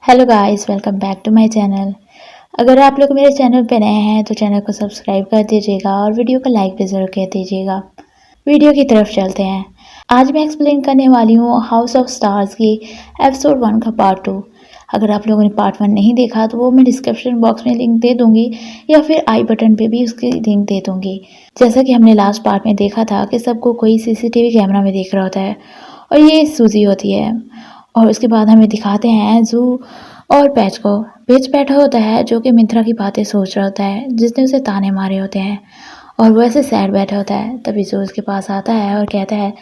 Hello guys, welcome back to my channel. अगर आप लोग मेरे चैनल पे नए हैं तो चैनल को सब्सक्राइब कर दीजिएगा और वीडियो को लाइक भी ज़रूर कर दीजिएगा। वीडियो की तरफ चलते हैं। आज मैं एक्सप्लेन करने वाली हूँ हाउस ऑफ स्टार्स की एपिसोड 1 का पार्ट 2। अगर आप लोगों ने पार्ट 1 नहीं देखा तो वो मैं डिस्क्रिप्शन बॉक्स में लिंक दे दूँगी या फिर आई बटन पे भी उसकी लिंक दे दूँगी। जैसा कि हमने लास्ट पार्ट में देखा था कि सबको कोई सीसीटीवी कैमरा में देख रहा होता है और ये सूजी होती है। और उसके बाद हमें दिखाते हैं जू और पैच को। पैच बैठा होता है जो कि मिंत्रा की बातें सोच रहा होता है जिसने उसे ताने मारे होते हैं और वो ऐसे सैड बैठा होता है। तभी जू उसके पास आता है और कहता है,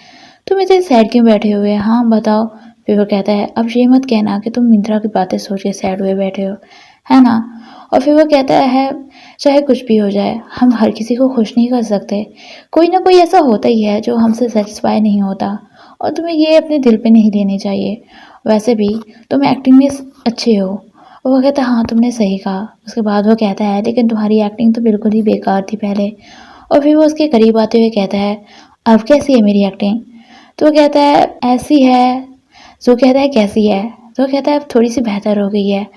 तुम इतने सैड क्यों बैठे हुए? हाँ बताओ। फिर वो कहता है, अब ये मत कहना कि तुम मिंत्रा की बातें सोच के सैड हुए बैठे हो, है ना? और फिर वो कहता है, चाहे कुछ भी हो जाए हम हर किसी को खुश नहीं कर सकते। कोई ना कोई ऐसा होता ही है जो हमसे सेटिस्फाई नहीं होता और तुम्हें ये अपने दिल पे नहीं लेनी चाहिए। वैसे भी तुम एक्टिंग में अच्छे हो। और वो कहता है, हाँ तुमने सही कहा। उसके बाद वो कहता है, लेकिन तुम्हारी एक्टिंग तो बिल्कुल ही बेकार थी पहले। और फिर वो उसके करीब आते हुए कहता है, अब कैसी है मेरी एक्टिंग? तो वो कहता है, ऐसी है। जो कहता है, कैसी है? तो वो कहता है, अब थोड़ी सी बेहतर हो गई है।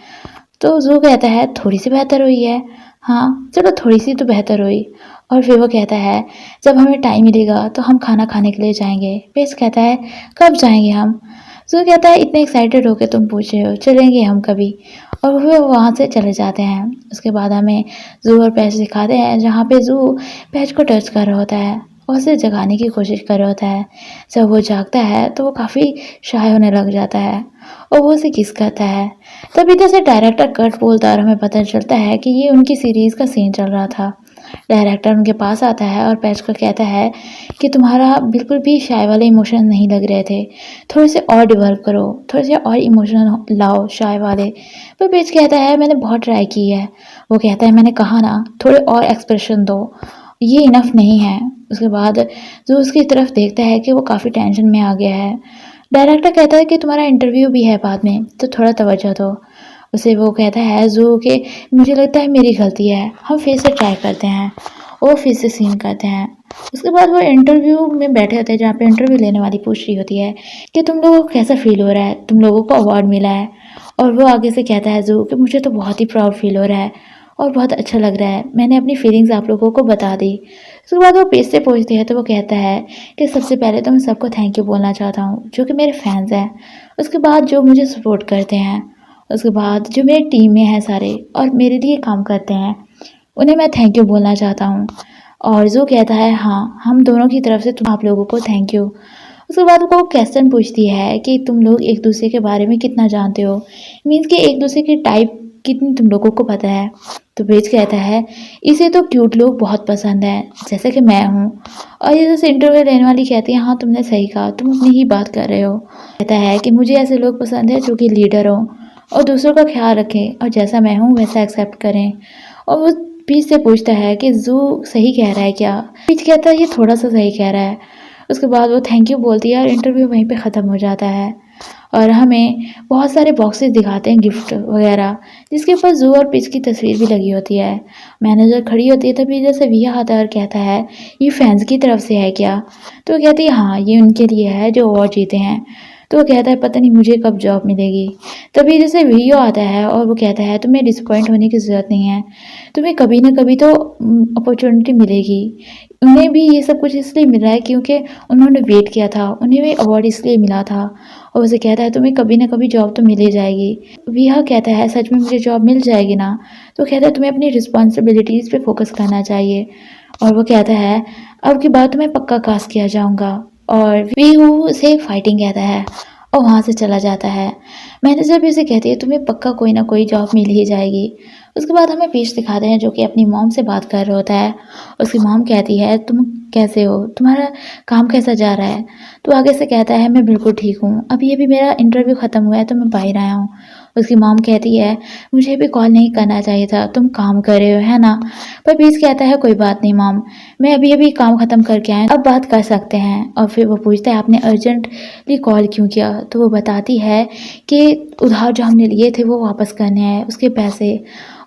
तो जू कहता है, थोड़ी सी बेहतर हुई है? हाँ चलो थोड़ी सी तो बेहतर हुई। और फिर वो कहता है, जब हमें टाइम मिलेगा तो हम खाना खाने के लिए जाएंगे। पेस कहता है, कब जाएंगे हम? जू कहता है, इतने एक्साइटेड होकर तुम पूछ रहे हो, चलेंगे हम कभी। और वो वहाँ से चले जाते हैं। उसके बाद हमें जू और पैच दिखाते हैं जहाँ पे जू पैच को टच कर रहा होता है और उसे जगाने की कोशिश कर रहा होता है। जब वो जागता है तो वो काफ़ी शाय होने लग जाता है और वो उसे किस करता है। तभी इधर से डायरेक्टर कट बोलता है और हमें पता चलता है कि ये उनकी सीरीज़ का सीन चल रहा था। डायरेक्टर उनके पास आता है और पैच को कहता है कि तुम्हारा बिल्कुल भी शाय वाले इमोशन नहीं लग रहे थे, थोड़े से और डेवलप करो, थोड़े से और इमोशन लाओ शाय वाले। पर पैच कहता है, मैंने बहुत ट्राई की है। वो कहता है, मैंने कहा ना थोड़े और एक्सप्रेशन दो, ये इनफ नहीं है। उसके बाद जो उसकी तरफ देखता है कि वो काफ़ी टेंशन में आ गया है। डायरेक्टर कहता है कि तुम्हारा इंटरव्यू भी है बाद में, तो थोड़ा तवज्जो दो। उसे वो कहता है जू कि मुझे लगता है मेरी गलती है, हम फिर से ट्राई करते हैं। और फिर से सीन करते हैं। उसके बाद वो इंटरव्यू में बैठे होते हैं जहाँ पे इंटरव्यू लेने वाली पूछ रही होती है कि तुम लोगों को कैसा फील हो रहा है, तुम लोगों को अवार्ड मिला है। और वो आगे से कहता है जू कि मुझे तो बहुत ही प्राउड फील हो रहा है और बहुत अच्छा लग रहा है, मैंने अपनी फीलिंग्स आप लोगों को बता दी। उसके बाद वो पेज से पूछती है तो वो कहता है कि सबसे पहले तो मैं सबको थैंक यू बोलना चाहता हूँ जो कि मेरे फैंस हैं। उसके बाद जो मुझे सपोर्ट करते हैं। उसके बाद जो मेरी टीम में है सारे और मेरे लिए काम करते हैं, उन्हें मैं थैंक यू बोलना चाहता हूँ। और जो कहता है, हाँ हम दोनों की तरफ से तुम आप लोगों को थैंक यू। उसके बाद वो क्वेश्चन पूछती है कि तुम लोग एक दूसरे के बारे में कितना जानते हो, मीन्स कि एक दूसरे की टाइप कितनी तुम लोगों को पता है। तो पेज कहता है, इसे तो क्यूट लोग बहुत पसंद है जैसे कि मैं हूँ। और ये जैसे इंटरव्यू लेने वाली कहती है, हाँ तुमने सही कहा, तुम अपनी ही बात कर रहे हो। कहता है कि मुझे ऐसे लोग पसंद है जो कि लीडर हों और दूसरों का ख्याल रखें और जैसा मैं हूँ वैसा एक्सेप्ट करें। और वो पीच से पूछता है कि जू सही कह रहा है क्या? पीच कहता है, ये थोड़ा सा सही कह रहा है। उसके बाद वो थैंक यू बोलती है और इंटरव्यू वहीं पे ख़त्म हो जाता है। और हमें बहुत सारे बॉक्सेस दिखाते हैं गिफ्ट वगैरह, जिसके ऊपर जू और पिच की तस्वीर भी लगी होती है। मैनेजर खड़ी होती है तभी जैसे विया आता है और कहता है, ये फैंस की तरफ से है क्या? तो वो कहती है, हाँ ये उनके लिए है जो अवार्ड जीते हैं। तो वो कहता है, पता नहीं मुझे कब जॉब मिलेगी। तभी जैसे वीडियो आता है और वो कहता है, तुम्हें डिसअपॉइंट होने की ज़रूरत नहीं है, तुम्हें कभी ना कभी तो अपॉर्चुनिटी मिलेगी। उन्हें भी ये सब कुछ इसलिए मिला है क्योंकि उन्होंने वेट किया था, उन्हें भी अवार्ड इसलिए मिला था। और उसे कहता है, तुम्हें कभी ना कभी जॉब तो मिल ही जाएगी। विहा कहता है, सच में मुझे जॉब मिल जाएगी ना? तो कहता है, तुम्हें अपनी रिस्पॉन्सिबिलिटीज़ पे फोकस करना चाहिए। और वो कहता है, अब की बात मैं पक्का कास्ट किया जाऊँगा। और वीहू से फाइटिंग कहता है और वहाँ से चला जाता है। मैनेजर भी उसे कहती है, तुम्हें पक्का कोई ना कोई जॉब मिल ही जाएगी। उसके बाद हमें पीच दिखाते हैं जो कि अपनी मॉम से बात कर रहा होता है। उसकी मॉम कहती है, तुम कैसे हो, तुम्हारा काम कैसा जा रहा है? तो आगे से कहता है, मैं बिल्कुल ठीक हूँ, अभी अभी मेरा इंटरव्यू ख़त्म हुआ है तो मैं बाहर आया हूँ। उसकी मॉम कहती है, मुझे भी कॉल नहीं करना चाहिए था, तुम काम कर रहे हो है ना? पर पीच कहता है, कोई बात नहीं मॉम, मैं अभी अभी काम ख़त्म करके आया, अब बात कर सकते हैं। और फिर वो पूछता है, आपने अर्जेंटली कॉल क्यों किया? तो वो बताती है कि उधार जो हमने लिए थे वो वापस करने हैं, उसके पैसे।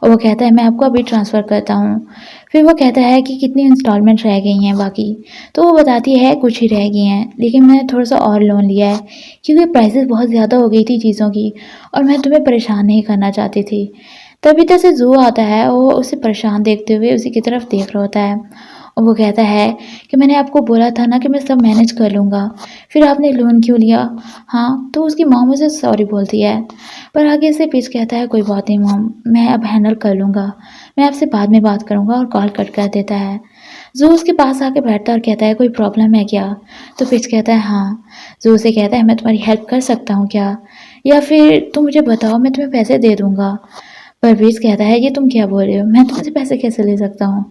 और वो कहता है मैं आपको अभी ट्रांसफ़र करता हूँ। फिर वो कहता है कि कितनी इंस्टॉलमेंट रह गई हैं बाकी? तो वो बताती है कुछ ही रह गई हैं, लेकिन मैंने थोड़ा-सा और लोन लिया है क्योंकि प्राइसेस बहुत ज़्यादा हो गई थी चीज़ों की और मैं तुम्हें परेशान नहीं करना चाहती थी। तभी इधर से ज़ू आता है और वो उसे परेशान देखते हुए उसी की तरफ देख रहा होता है और वो कहता है कि मैंने आपको बोला था ना कि मैं सब मैनेज कर लूँगा, फिर आपने लोन क्यों लिया? हाँ, तो उसकी मॉम उसे सॉरी बोलती है, पर आगे से पीच कहता है कोई बात नहीं मॉम, मैं अब हैंडल कर लूँगा, मैं आपसे बाद में बात करूँगा और कॉल कट कर देता है। ज़ू उसके पास आके बैठता है और कहता है कोई प्रॉब्लम है क्या? तो पीच कहता है हाँ। ज़ू उसे कहता है मैं तुम्हारी हेल्प कर सकता हूँ क्या? या फिर तुम मुझे बताओ मैं तुम्हें पैसे दे दूँगा। पर पीच कहता है ये तुम क्या बोल रहे हो? मैं तुमसे पैसे कैसे ले सकता हूँ?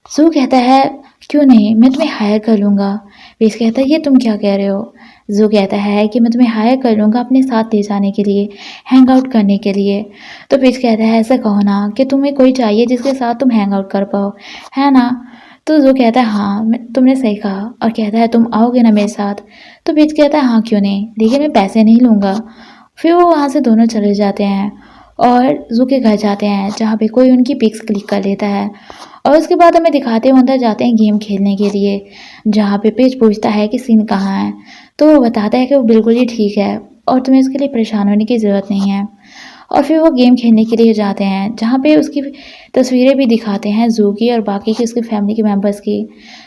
ज़ू कहता है क्यों नहीं, मैं तुम्हें हायर कर लूँगा। पीच कहता है ये तुम क्या कह रहे हो? ज़ू कहता है कि मैं तुम्हें हायर कर लूँगा अपने साथ ले जाने के लिए, हैंग आउट करने के लिए। तो पीच कहता है ऐसा कहो ना कि तुम्हें कोई चाहिए जिसके साथ तुम हैंग आउट कर पाओ, है ना? तो ज़ू कहता है हाँ, तुमने सही कहा और कहता है तुम आओगे ना मेरे साथ? तो पीच कहता है हाँ, क्यों नहीं, लेकिन मैं पैसे नहीं लूँगा। फिर वो वहाँ से दोनों चले जाते हैं और ज़ू के घर जाते हैं जहाँ पे कोई उनकी पिक्स क्लिक कर लेता है और उसके बाद हमें दिखाते हैं वो अंदर जाते हैं गेम खेलने के लिए, जहाँ पे पेज पूछता है कि सीन कहाँ है? तो वो बताता है कि वो बिल्कुल ही ठीक है और तुम्हें इसके लिए परेशान होने की ज़रूरत नहीं है। और फिर वो गेम खेलने के लिए जाते हैं जहाँ पे उसकी तस्वीरें भी दिखाते हैं ज़ू की और बाकी की उसकी फैमिली के मेंबर्स की।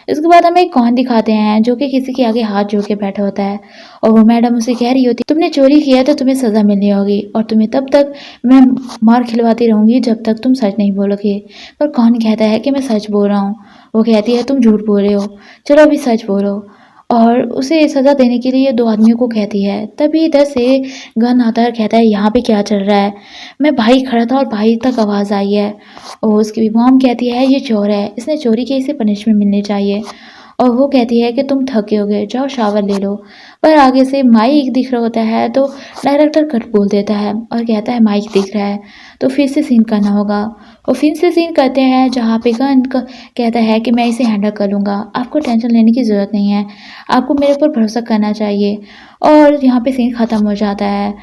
इसके बाद हमें एक कौन दिखाते हैं जो कि किसी के आगे हाथ जोड़ के बैठा होता है और वो मैडम उसे कह रही होती तुमने चोरी किया तो तुम्हें सज़ा मिलनी होगी और तुम्हें तब तक मैं मार खिलवाती रहूँगी जब तक तुम सच नहीं बोलोगे। पर कौन कहता है कि मैं सच बोल रहा हूँ? वो कहती है तुम झूठ बोल रहे हो, चलो अभी सच बोलो। और उसे सज़ा देने के लिए 2 आदमियों को कहती है। तभी इधर से गन आता है और कहता है यहाँ पे क्या चल रहा है? मैं बाहर खड़ा था और बाहर तक आवाज़ आई है और उसकी मॉम कहती है ये चोर है, इसने चोरी की, इसे पनिशमेंट मिलनी चाहिए। और वो कहती है कि तुम थके होगे, जाओ शावर ले लो। पर आगे से माइक दिख रहा होता है तो डायरेक्टर कट बोल देता है और कहता है माइक दिख रहा है तो फिर से सीन करना होगा। और फिर से सीन करते हैं जहाँ पे गन कहता है कि मैं इसे हैंडल कर लूँगा, आपको टेंशन लेने की ज़रूरत नहीं है, आपको मेरे ऊपर भरोसा करना चाहिए। और यहाँ पे सीन ख़त्म हो जाता है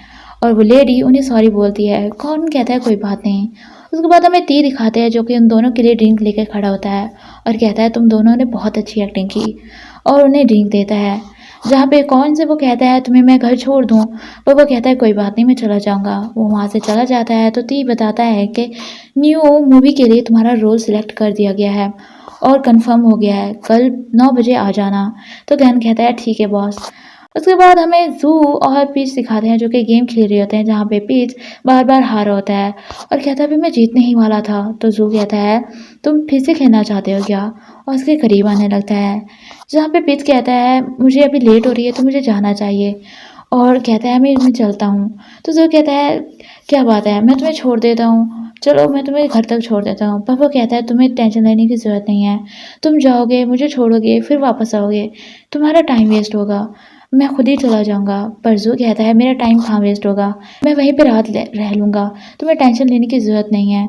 और वो लेडी उन्हें सॉरी बोलती है। कौन कहता है कोई बात नहीं। उसके बाद हमें ती दिखाते हैं जो कि उन दोनों के लिए ड्रिंक लेकर खड़ा होता है और कहता है तुम दोनों ने बहुत अच्छी एक्टिंग की और उन्हें ड्रिंक देता है। जहाँ पे कौन से वो कहता है तुम्हें मैं घर छोड़ दूँ, पर वो कहता है कोई बात नहीं मैं चला जाऊँगा। वो वहाँ से चला जाता है तो ती बताता है कि न्यू मूवी के लिए तुम्हारा रोल सिलेक्ट कर दिया गया है और कंफर्म हो गया है, कल 9 बजे आ जाना। तो गहन कहता है ठीक है बॉस। उसके बाद हमें ज़ू और पीच दिखाते हैं जो कि गेम खेल रहे होते हैं जहाँ पे पीच बार-बार हार होता है और कहता है अभी मैं जीतने ही वाला था। तो ज़ू कहता है तुम फिर से खेलना चाहते हो क्या? और उसके करीब आने लगता है जहाँ पे पीच कहता है मुझे अभी लेट हो रही है तो मुझे जाना चाहिए और कहता है मैं चलता हूँ। तो ज़ू कहता है क्या बात है, मैं तुम्हें छोड़ देता हूँ, चलो मैं तुम्हें घर तक छोड़ देता हूँ। पर वो कहता है तुम्हें टेंशन लेने की ज़रूरत नहीं है, तुम जाओगे मुझे छोड़ोगे फिर वापस आओगे, तुम्हारा टाइम वेस्ट होगा, मैं खुद ही चला जाऊँगा। पर ज़ू कहता है मेरा टाइम कहाँ वेस्ट होगा, मैं वहीं पे रात रह लूँगा, तुम्हें टेंशन लेने की ज़रूरत नहीं है।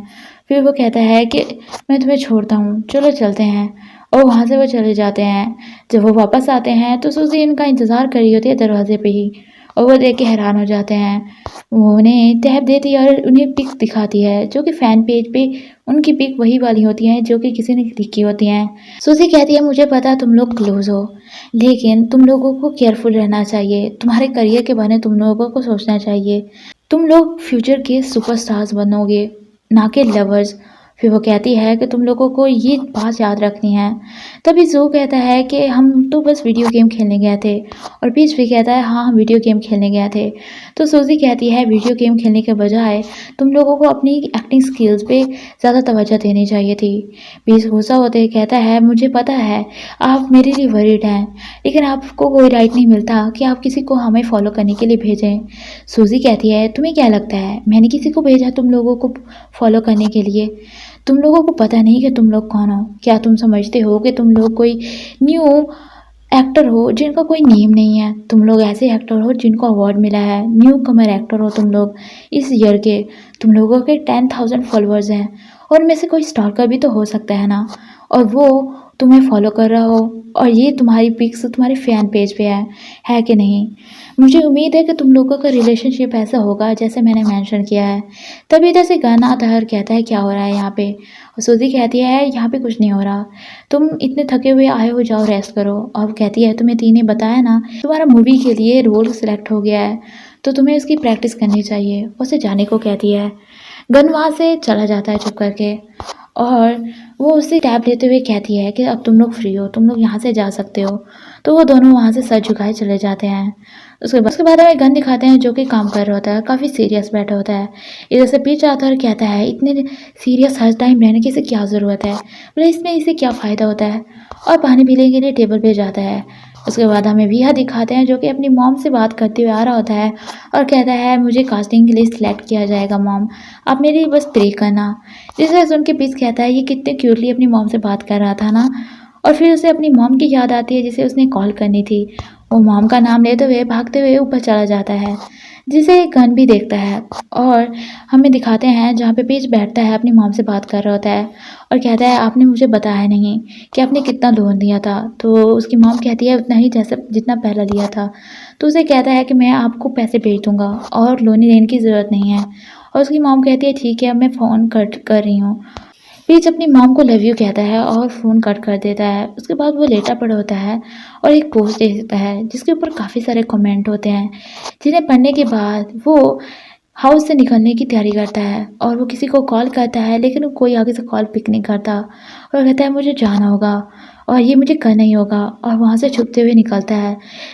फिर वो कहता है कि मैं तुम्हें छोड़ता हूँ, चलो चलते हैं। और वहाँ से वो चले जाते हैं। जब वो वापस आते हैं तो सूज़ी इनका इंतज़ार कर रही होती है दरवाज़े पे ही और वो देख के हैरान हो जाते हैं। वो उन्हें टैब देती है और उन्हें पिक दिखाती है जो कि फ़ैन पेज पे उनकी पिक वही वाली होती हैं जो कि किसी ने क्लिक की होती हैं। सूज़ी कहती है मुझे पता है तुम लोग क्लोज़ हो, लेकिन तुम लोगों को केयरफुल रहना चाहिए, तुम्हारे करियर के बारे में तुम लोगों को सोचना चाहिए। तुम लोग फ्यूचर के सुपरस्टार्स बनोगे, ना कि लवर्स। फिर वो कहती है कि तुम लोगों को ये बात याद रखनी है। तभी ज़ू कहता है कि हम तो बस वीडियो गेम खेलने गए थे और पीच भी कहता है हाँ हम वीडियो गेम खेलने गए थे। तो सूज़ी कहती है वीडियो गेम खेलने के बजाय तुम लोगों को अपनी एक्टिंग स्किल्स पे ज़्यादा तवज्जो देनी चाहिए थी। पीच गुस्सा होते ही कहता है मुझे पता है आप मेरे लिए वरीड हैं, लेकिन आपको कोई राइट नहीं मिलता कि आप किसी को हमें फॉलो करने के लिए भेजें। सूज़ी कहती है तुम्हें क्या लगता है मैंने किसी को भेजा तुम लोगों को फॉलो करने के लिए? तुम लोगों को पता नहीं कि तुम लोग कौन हो? क्या तुम समझते हो कि तुम लोग कोई न्यू एक्टर हो जिनका कोई नेम नहीं है? तुम लोग ऐसे एक्टर हो जिनको अवार्ड मिला है, न्यू कमर एक्टर हो तुम लोग इस ईयर के। तुम लोगों के 10,000 फॉलोअर्स हैं और उनमें से कोई स्टॉकर भी तो हो सकता है ना, और वो तुम्हें फॉलो कर रहा हो। और ये तुम्हारी पिक्स तुम्हारे फ़ैन पेज पे है कि नहीं? मुझे उम्मीद है कि तुम लोगों का रिलेशनशिप ऐसा होगा जैसे मैंने मेंशन किया है। तभी इधर से गाना आता है और कहता है क्या हो रहा है यहाँ पे? और सूजी कहती है यहाँ पे कुछ नहीं हो रहा। तुम इतने थके हुए आए हो, जाओ रेस्ट करो। और वो कहती है तुम्हें ती ने बताया ना तुम्हारा मूवी के लिए रोल सिलेक्ट हो गया है, तो तुम्हें उसकी प्रैक्टिस करनी चाहिए। उसे जाने को कहती है। गन वहाँ से चला जाता है चुप करके और वो उसे टैब लेते हुए कहती है कि अब तुम लोग फ्री हो, तुम लोग यहाँ से जा सकते हो। तो वो दोनों वहाँ से सर झुकाए चले जाते हैं। उसके बाद हमें गन दिखाते हैं जो कि काम कर रहा होता है, काफ़ी सीरियस बैठा होता है। इधर से पीछे आता है और कहता है इतने सीरियस हर टाइम रहने की इसे क्या ज़रूरत है, बोले इसमें इसे क्या फ़ायदा होता है। और पानी पीने के लिए टेबल पे जाता है। उसके बाद हमें विहा दिखाते हैं जो कि अपनी मॉम से बात करते हुए आ रहा होता है और कहता है मुझे कास्टिंग के लिए सिलेक्ट किया जाएगा मॉम, आप मेरी बस प्रे करना। जिसे सुन के पीस कहता है ये कितने क्यूटली अपनी मॉम से बात कर रहा था ना। और फिर उसे अपनी मॉम की याद आती है जिसे उसने कॉल करनी थी। वो मॉम का नाम लेते हुए भागते हुए ऊपर चला जाता है, जिसे एक गन भी देखता है। और हमें दिखाते हैं जहाँ पे पीच बैठता है अपनी मॉम से बात कर रहा होता है और कहता है आपने मुझे बताया नहीं कि आपने कितना लोन दिया था। तो उसकी मॉम कहती है उतना ही जैसा जितना पहला लिया था। तो उसे कहता है कि मैं आपको पैसे भेज दूँगा और लोन लेने की ज़रूरत नहीं है। और उसकी मॉम कहती है ठीक है अब मैं फ़ोन कट कर रही हूँ। पीच अपनी मॉम को लव यू कहता है और फ़ोन कट कर देता है। उसके बाद वो लेटा पड़ा होता है और एक पोस्ट देखता है जिसके ऊपर काफ़ी सारे कमेंट होते हैं, जिन्हें पढ़ने के बाद वो हाउस से निकलने की तैयारी करता है। और वो किसी को कॉल करता है लेकिन कोई आगे से कॉल पिक नहीं करता और कहता है मुझे जाना होगा और ये मुझे करना ही होगा। और वहाँ से छुपते हुए निकलता है,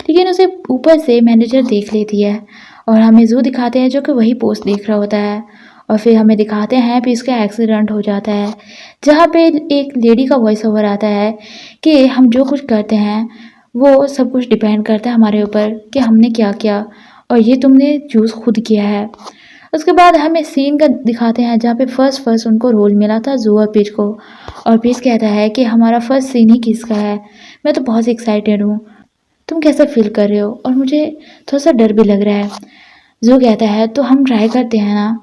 लेकिन उसे ऊपर से मैनेजर देख लेती है और हमें ज़ू दिखाते हैं जो कि वही पोस्ट देख रहा होता है। और फिर हमें दिखाते हैं कि इसका एक्सीडेंट हो जाता है, जहाँ पे एक लेडी का वॉइस ओवर आता है कि हम जो कुछ करते हैं वो सब कुछ डिपेंड करता है हमारे ऊपर कि हमने क्या किया और ये तुमने चूज़ खुद किया है। उसके बाद हमें सीन का दिखाते हैं जहाँ पे फर्स्ट उनको रोल मिला था जू और पीच को। और पीच कहता है कि हमारा फर्स्ट सीन ही किसका है, मैं तो बहुत एक्साइटेड हूँ, तुम कैसा फील कर रहे हो और मुझे थोड़ा सा डर भी लग रहा है। जू कहता है तो हम ट्राई करते हैं ना।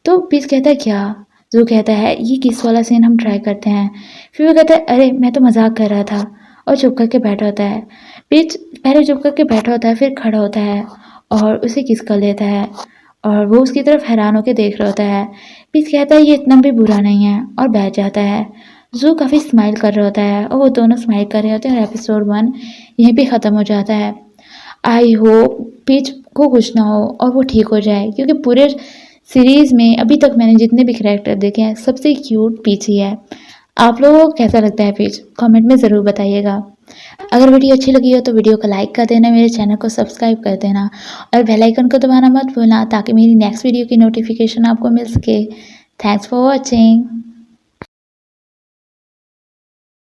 तो पीच कहता है क्या? जो कहता है ये किस वाला सीन हम ट्राई करते हैं। फिर वो कहता है अरे मैं तो मजाक कर रहा था और चुप करके बैठा होता है। पीच पहले चुप करके बैठा होता है फिर खड़ा होता है और उसे किस कर लेता है और वो उसकी तरफ हैरान होकर देख रहा होता है। पीच कहता है ये इतना भी बुरा नहीं है और बैठ जाता है। जू काफ़ी स्माइल कर रहा होता है और वो दोनों स्माइल कर रहे होते हैं और एपिसोड 1 यहीं पे ख़त्म हो जाता है। आई होप पीच को कुछ ना हो और वो ठीक हो जाए, क्योंकि पूरे सीरीज़ में अभी तक मैंने जितने भी कैरेक्टर देखे हैं सबसे क्यूट पीच ही है। आप लोगों को कैसा लगता है पीच? कमेंट में ज़रूर बताइएगा। अगर वीडियो अच्छी लगी हो तो वीडियो को लाइक कर देना, मेरे चैनल को सब्सक्राइब कर देना और बेल आइकन को दबाना मत भूलना ताकि मेरी नेक्स्ट वीडियो की नोटिफिकेशन आपको मिल सके। Thanks for watching.